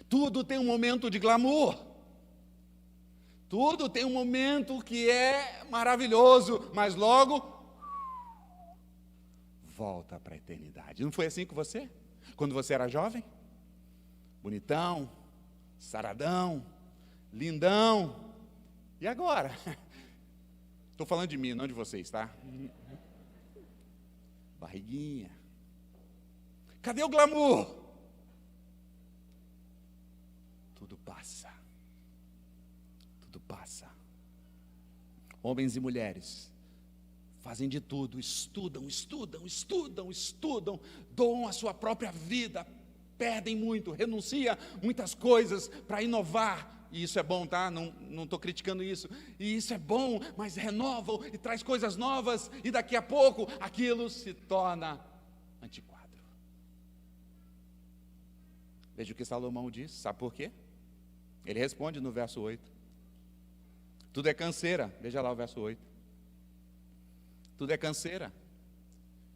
Tudo tem um momento de glamour, tudo tem um momento que é maravilhoso, mas logo volta para a eternidade. Não foi assim com você? Quando você era jovem? Bonitão, saradão, lindão, e agora? Estou falando de mim, não de vocês, tá? Barriguinha. Cadê o glamour? Tudo passa. Tudo passa. Homens e mulheres fazem de tudo, estudam, doam a sua própria vida, perdem muito, renunciam muitas coisas para inovar. E isso é bom, tá? Não estou criticando isso. E isso é bom, mas renovam e traz coisas novas, e daqui a pouco aquilo se torna antiquado. Veja o que Salomão diz, sabe por quê? Ele responde no verso 8. Tudo é canseira, veja lá o verso 8. Tudo é canseira,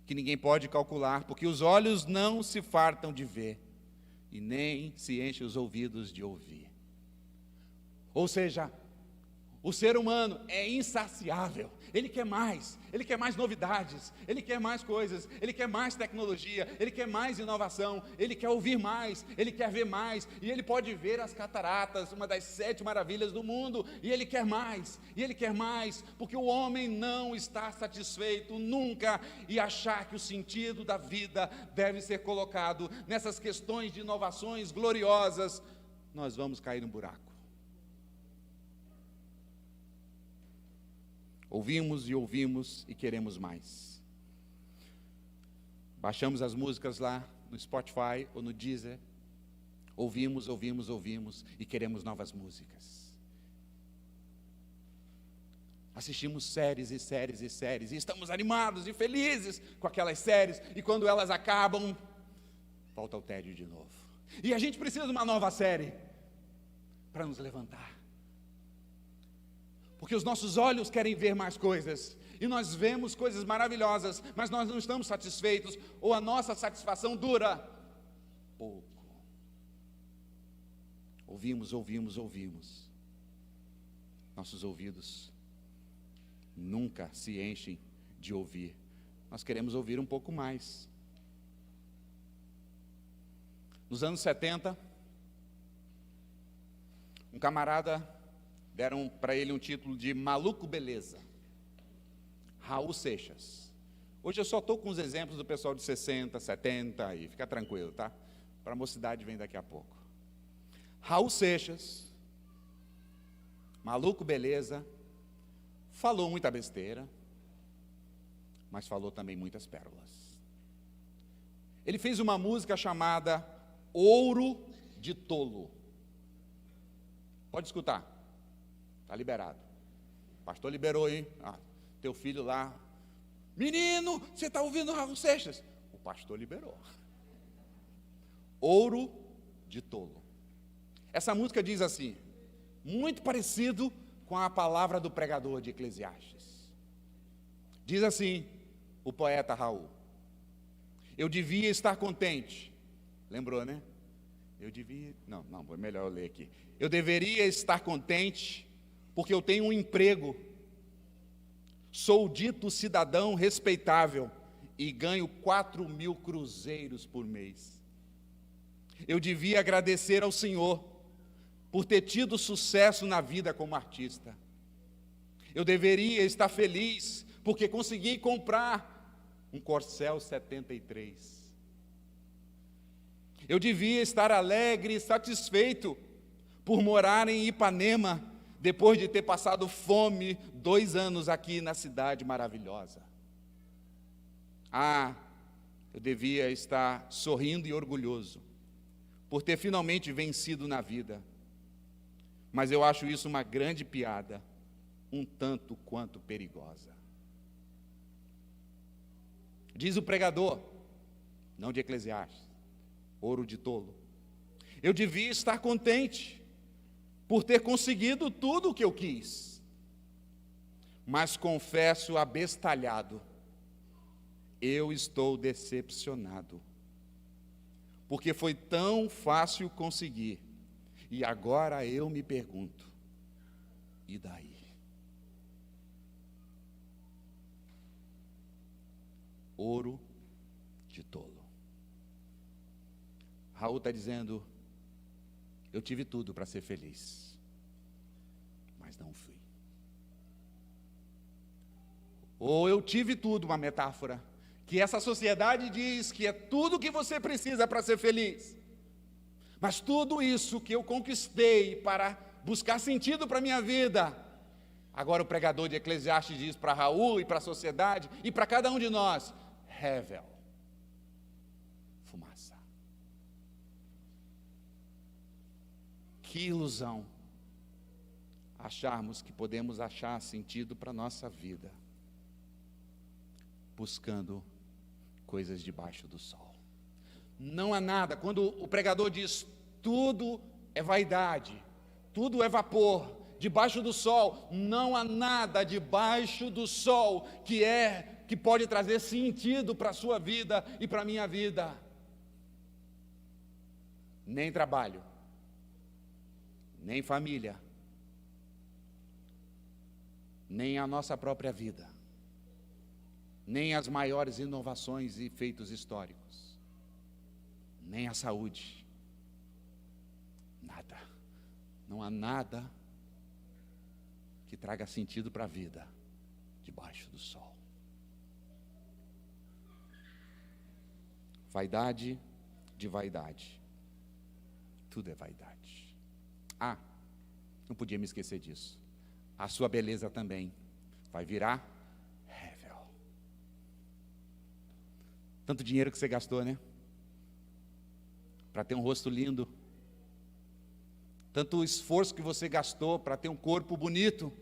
que ninguém pode calcular, porque os olhos não se fartam de ver, e nem se enchem os ouvidos de ouvir. Ou seja, o ser humano é insaciável, ele quer mais novidades, ele quer mais coisas, ele quer mais tecnologia, ele quer mais inovação, ele quer ouvir mais, ele quer ver mais, e ele pode ver as cataratas, uma das 7 maravilhas do mundo, e ele quer mais, porque o homem não está satisfeito nunca, e achar que o sentido da vida deve ser colocado nessas questões de inovações gloriosas, nós vamos cair no buraco. Ouvimos e ouvimos e queremos mais. Baixamos as músicas lá no Spotify ou no Deezer. Ouvimos e queremos novas músicas. Assistimos séries e estamos animados e felizes com aquelas séries. E quando elas acabam, volta ao tédio de novo. E a gente precisa de uma nova série para nos levantar. Porque os nossos olhos querem ver mais coisas, e nós vemos coisas maravilhosas, mas nós não estamos satisfeitos, ou a nossa satisfação dura pouco. Ouvimos. Nossos ouvidos nunca se enchem de ouvir. Nós queremos ouvir um pouco mais. Nos anos 70, um camarada, deram para ele um título de maluco beleza, Raul Seixas. Hoje eu só estou com os exemplos do pessoal de 60, 70, aí, fica tranquilo, tá? Para a mocidade vem daqui a pouco. Raul Seixas, maluco beleza, falou muita besteira, mas falou também muitas pérolas. Ele fez uma música chamada Ouro de Tolo. Pode escutar. Está liberado. O pastor liberou, hein? Teu filho lá. Menino, você está ouvindo Raul Seixas? O pastor liberou. Ouro de Tolo. Essa música diz assim, muito parecido com a palavra do pregador de Eclesiastes. Diz assim, o poeta Raul: eu devia estar contente. Lembrou, né? Não, é melhor eu ler aqui. Eu deveria estar contente, porque eu tenho um emprego, sou dito cidadão respeitável e ganho 4.000 cruzeiros por mês. Eu devia agradecer ao Senhor por ter tido sucesso na vida como artista. Eu deveria estar feliz porque consegui comprar um Corcel 73. Eu devia estar alegre e satisfeito por morar em Ipanema, depois de ter passado fome 2 anos aqui na cidade maravilhosa. Eu devia estar sorrindo e orgulhoso por ter finalmente vencido na vida. Mas eu acho isso uma grande piada, um tanto quanto perigosa. Diz o pregador, não de Eclesiastes, ouro de tolo. Eu devia estar contente por ter conseguido tudo o que eu quis. Mas confesso abestalhado, eu estou decepcionado. Porque foi tão fácil conseguir. E agora eu me pergunto, e daí? Ouro de tolo. Raul está dizendo, eu tive tudo para ser feliz, mas não fui. Ou eu tive tudo, uma metáfora, que essa sociedade diz que é tudo que você precisa para ser feliz. Mas tudo isso que eu conquistei para buscar sentido para a minha vida, agora o pregador de Eclesiastes diz para Raul e para a sociedade e para cada um de nós, rével, fumaça. Que ilusão acharmos que podemos achar sentido para a nossa vida buscando coisas debaixo do sol. Não há nada. Quando o pregador diz tudo é vaidade, tudo é vapor, debaixo do sol, não há nada debaixo do sol que pode trazer sentido para a sua vida e para a minha vida. Nem trabalho, nem família, nem a nossa própria vida, nem as maiores inovações e feitos históricos, nem a saúde, nada, não há nada que traga sentido para a vida debaixo do sol. Vaidade de vaidade, tudo é vaidade. Não podia me esquecer disso, a sua beleza também vai virar rével. Tanto dinheiro que você gastou, né? Para ter um rosto lindo, tanto esforço que você gastou para ter um corpo bonito.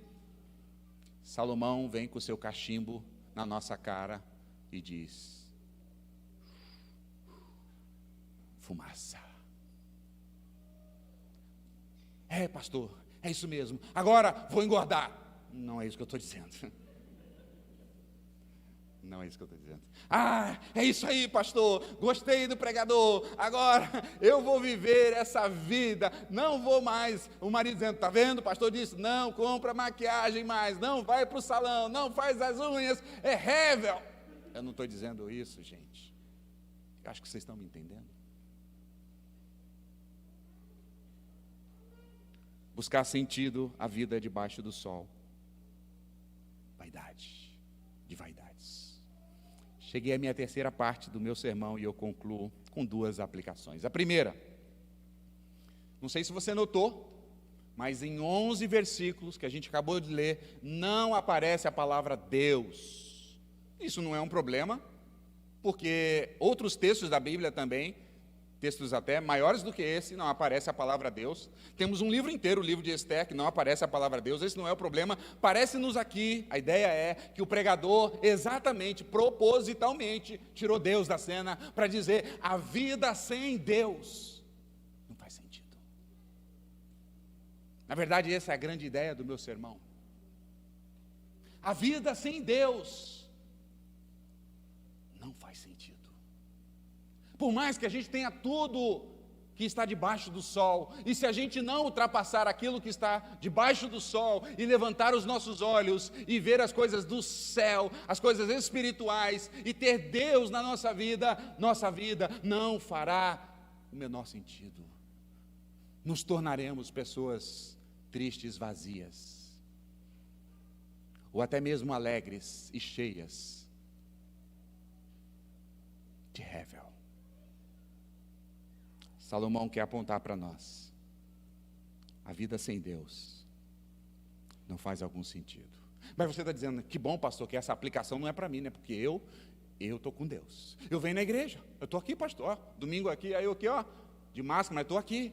Salomão vem com o seu cachimbo na nossa cara e diz: fumaça. Pastor, é isso mesmo, agora vou engordar. Não é isso que eu estou dizendo. Não é isso que eu estou dizendo. É isso aí, pastor, gostei do pregador, agora eu vou viver essa vida, não vou mais. O marido dizendo: está vendo, o pastor disse, não compra maquiagem mais, não vai para o salão, não faz as unhas, é rével. Eu não estou dizendo isso, gente. Eu acho que vocês estão me entendendo. Buscar sentido à vida debaixo do sol. Vaidade de vaidades. Cheguei à minha terceira parte do meu sermão e eu concluo com duas aplicações. A primeira, não sei se você notou, mas em 11 versículos que a gente acabou de ler, não aparece a palavra Deus. Isso não é um problema, porque outros textos da Bíblia também, textos até maiores do que esse, não aparece a palavra Deus. Temos um livro inteiro, o livro de Esther, que não aparece a palavra Deus. Esse não é o problema. Parece-nos aqui, a ideia é que o pregador exatamente, propositalmente, tirou Deus da cena para dizer: a vida sem Deus não faz sentido. Na verdade, essa é a grande ideia do meu sermão. A vida sem Deus não faz sentido. Por mais que a gente tenha tudo que está debaixo do sol, e se a gente não ultrapassar aquilo que está debaixo do sol, e levantar os nossos olhos, e ver as coisas do céu, as coisas espirituais, e ter Deus na nossa vida não fará o menor sentido. Nos tornaremos pessoas tristes, vazias, ou até mesmo alegres e cheias de rével. Salomão quer apontar para nós: a vida sem Deus não faz algum sentido. Mas você está dizendo: que bom, pastor, que essa aplicação não é para mim, né? Porque eu estou com Deus. Eu venho na igreja, eu estou aqui, pastor, domingo aqui, aí eu aqui, de máscara, mas estou aqui.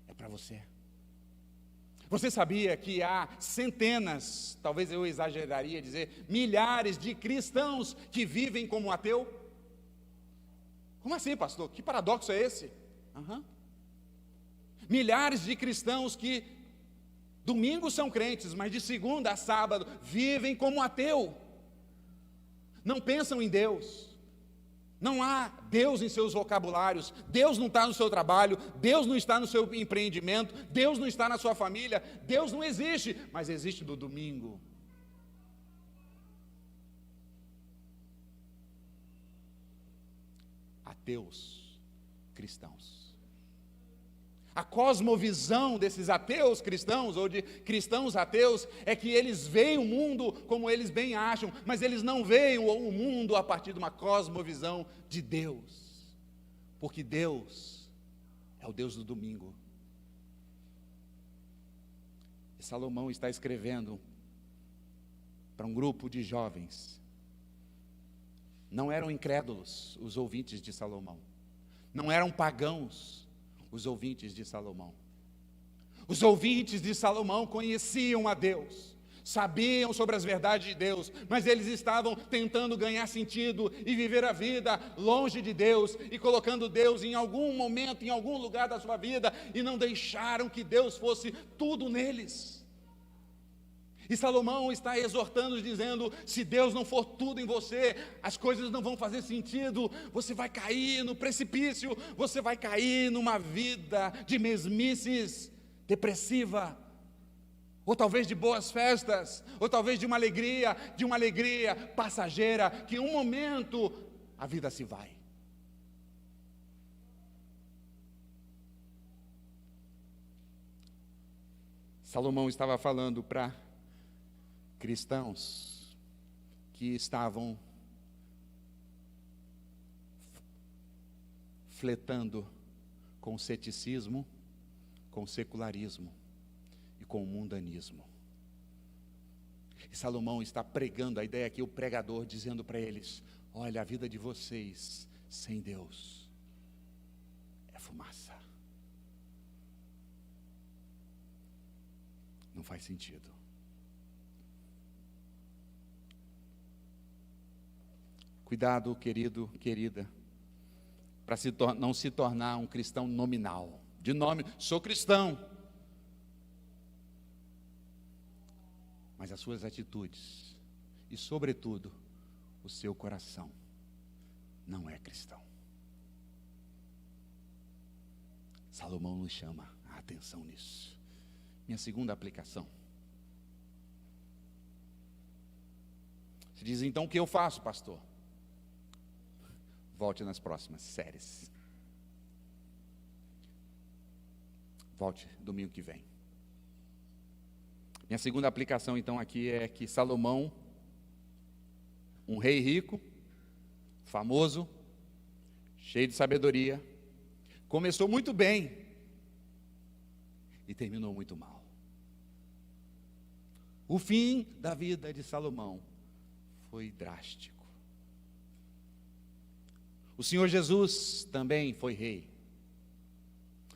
É para você. Você sabia que há centenas, talvez eu exageraria dizer, milhares de cristãos que vivem como ateu? Como assim, pastor? Que paradoxo é esse? Milhares de cristãos que domingo são crentes, mas de segunda a sábado vivem como ateu. Não pensam em Deus. Não há Deus em seus vocabulários. Deus não está no seu trabalho. Deus não está no seu empreendimento. Deus não está na sua família. Deus não existe, mas existe no domingo. Ateus cristãos. A cosmovisão desses ateus cristãos, ou de cristãos ateus, é que eles veem o mundo como eles bem acham, mas eles não veem o mundo a partir de uma cosmovisão de Deus, porque Deus é o Deus do domingo. E Salomão está escrevendo para um grupo de jovens. Não eram incrédulos os ouvintes de Salomão. Não eram pagãos os ouvintes de Salomão. Os ouvintes de Salomão conheciam a Deus. sabiam sobre as verdades de Deus, mas eles estavam tentando ganhar sentido e viver a vida longe de Deus e colocando Deus em algum momento, em algum lugar da sua vida, e não deixaram que Deus fosse tudo neles. E Salomão está exortando, dizendo: se Deus não for tudo em você, as coisas não vão fazer sentido, você vai cair no precipício, você vai cair numa vida de mesmices, depressiva, ou talvez de boas festas, ou talvez de uma alegria passageira, que em um momento a vida se vai. Salomão estava falando para cristãos que estavam flertando com o ceticismo, com o secularismo e com o mundanismo. E Salomão está pregando a ideia aqui, o pregador dizendo para eles: olha, a vida de vocês sem Deus é fumaça. Não faz sentido. Cuidado, querido, querida, para não se tornar um cristão nominal. De nome, sou cristão. Mas as suas atitudes e, sobretudo, o seu coração não é cristão. Salomão nos chama a atenção nisso. Minha segunda aplicação. Você diz: então o que eu faço, pastor? Volte nas próximas séries. Volte domingo que vem. Minha segunda aplicação então aqui é que Salomão, um rei rico, famoso, cheio de sabedoria, começou muito bem e terminou muito mal. O fim da vida de Salomão foi drástico. O Senhor Jesus também foi rei.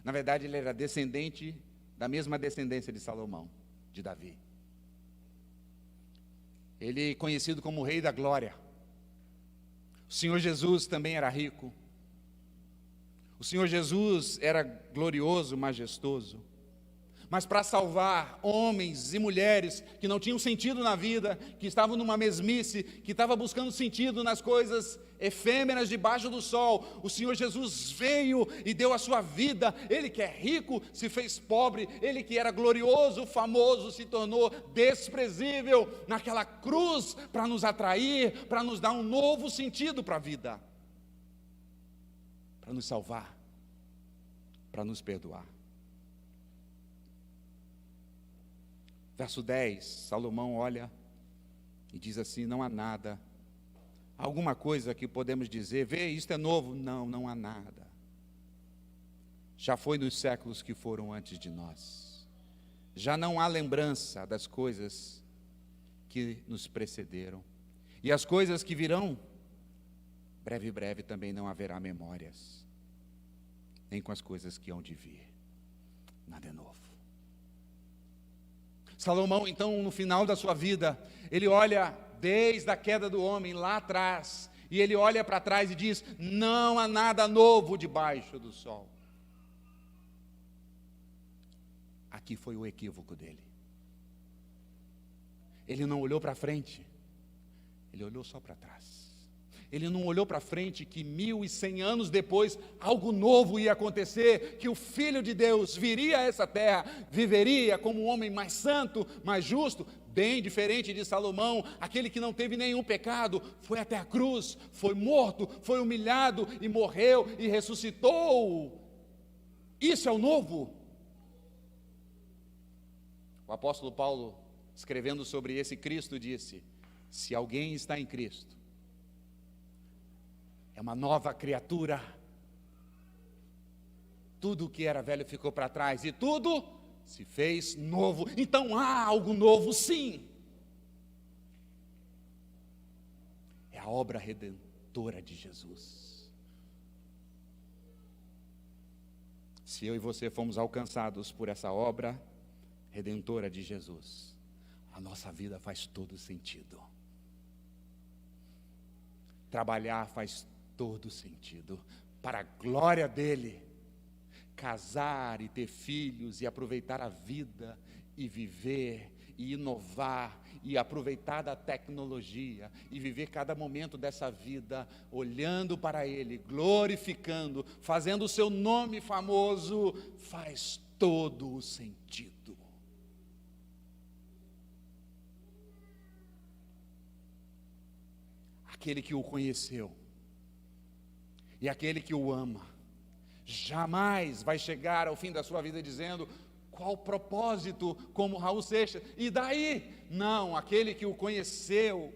Na verdade, ele era descendente da mesma descendência de Salomão, de Davi. Ele conhecido como o Rei da Glória. O Senhor Jesus também era rico. O Senhor Jesus era glorioso, majestoso. Mas para salvar homens e mulheres que não tinham sentido na vida, que estavam numa mesmice, que estavam buscando sentido nas coisas efêmeras debaixo do sol, o Senhor Jesus veio e deu a sua vida. Ele que é rico se fez pobre, ele que era glorioso, famoso, se tornou desprezível naquela cruz para nos atrair, para nos dar um novo sentido para a vida, para nos salvar, para nos perdoar. Verso 10, Salomão olha e diz assim: não há nada, alguma coisa que podemos dizer, vê, isto é novo? Não, não há nada. Já foi nos séculos que foram antes de nós. Já não há lembrança das coisas que nos precederam. E as coisas que virão, breve, breve também não haverá memórias, nem com as coisas que hão de vir. Nada é novo. Salomão, então, no final da sua vida, ele olha desde a queda do homem lá atrás, e ele olha para trás e diz: não há nada novo debaixo do sol. Aqui foi o equívoco dele. Ele não olhou para frente, ele olhou só para trás. Ele não olhou para frente que 1100 anos depois algo novo ia acontecer, que o Filho de Deus viria a essa terra, viveria como um homem mais santo, mais justo, bem diferente de Salomão, aquele que não teve nenhum pecado, foi até a cruz, foi morto, foi humilhado e morreu e ressuscitou. Isso é o novo. O apóstolo Paulo, escrevendo sobre esse Cristo, disse: se alguém está em Cristo, é uma nova criatura. Tudo o que era velho ficou para trás e tudo se fez novo. Então há algo novo, sim. É a obra redentora de Jesus. Se eu e você fomos alcançados por essa obra redentora de Jesus, a nossa vida faz todo sentido. Trabalhar faz todo sentido, para a glória dele. Casar e ter filhos e aproveitar a vida e viver e inovar e aproveitar da tecnologia e viver cada momento dessa vida olhando para ele, glorificando, fazendo o seu nome famoso, faz todo o sentido. Aquele que o conheceu e aquele que o ama jamais vai chegar ao fim da sua vida dizendo: qual propósito, como Raul Seixas, e daí? Não, aquele que o conheceu,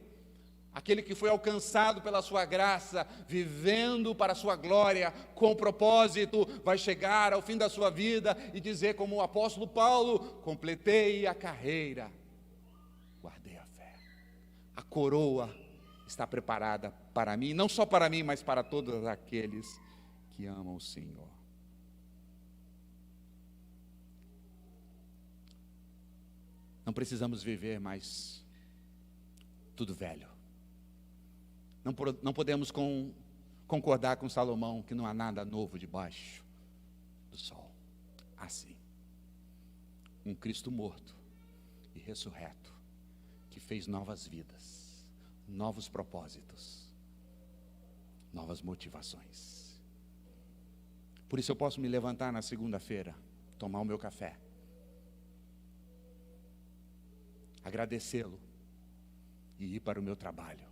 aquele que foi alcançado pela sua graça, vivendo para a sua glória, com propósito, vai chegar ao fim da sua vida e dizer como o apóstolo Paulo: completei a carreira, guardei a fé, a coroa está preparada para mim, não só para mim, mas para todos aqueles que amam o Senhor. Não precisamos viver mais tudo velho. Não podemos concordar com Salomão que não há nada novo debaixo do sol. Assim, um Cristo morto e ressurreto, que fez novas vidas, novos propósitos, novas motivações. Por isso eu posso me levantar na segunda-feira, tomar o meu café, agradecê-lo e ir para o meu trabalho,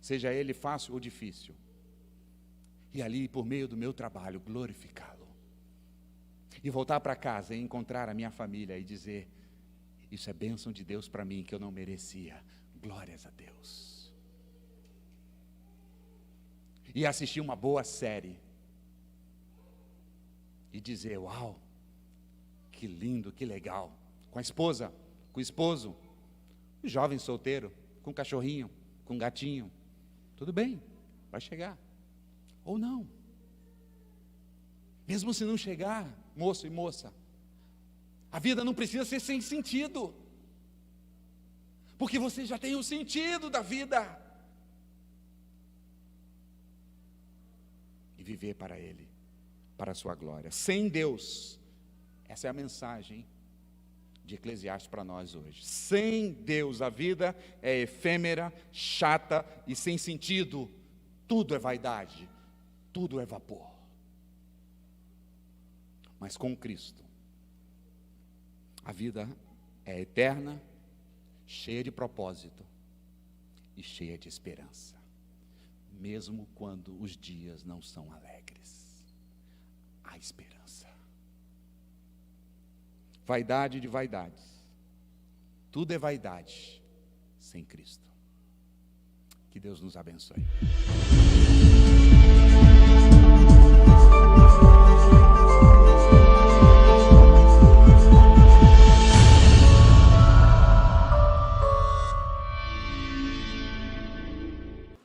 seja ele fácil ou difícil, e ali, por meio do meu trabalho, glorificá-lo, e voltar para casa e encontrar a minha família e dizer: isso é bênção de Deus para mim, que eu não merecia, glórias a Deus. E assistir uma boa série e dizer: uau, que lindo, que legal, com a esposa, com o esposo, um jovem solteiro, com um cachorrinho, com um gatinho, tudo bem, vai chegar, ou não. Mesmo se não chegar, moço e moça, a vida não precisa ser sem sentido, porque você já tem o sentido da vida, e viver para Ele, para a sua glória. Sem Deus, essa é a mensagem de Eclesiastes para nós hoje. Sem Deus, a vida é efêmera, chata e sem sentido. Tudo é vaidade, tudo é vapor. Mas com Cristo, a vida é eterna, cheia de propósito e cheia de esperança, mesmo quando os dias não são alegres. Há esperança. Vaidade de vaidades, tudo é vaidade sem Cristo. Que Deus nos abençoe.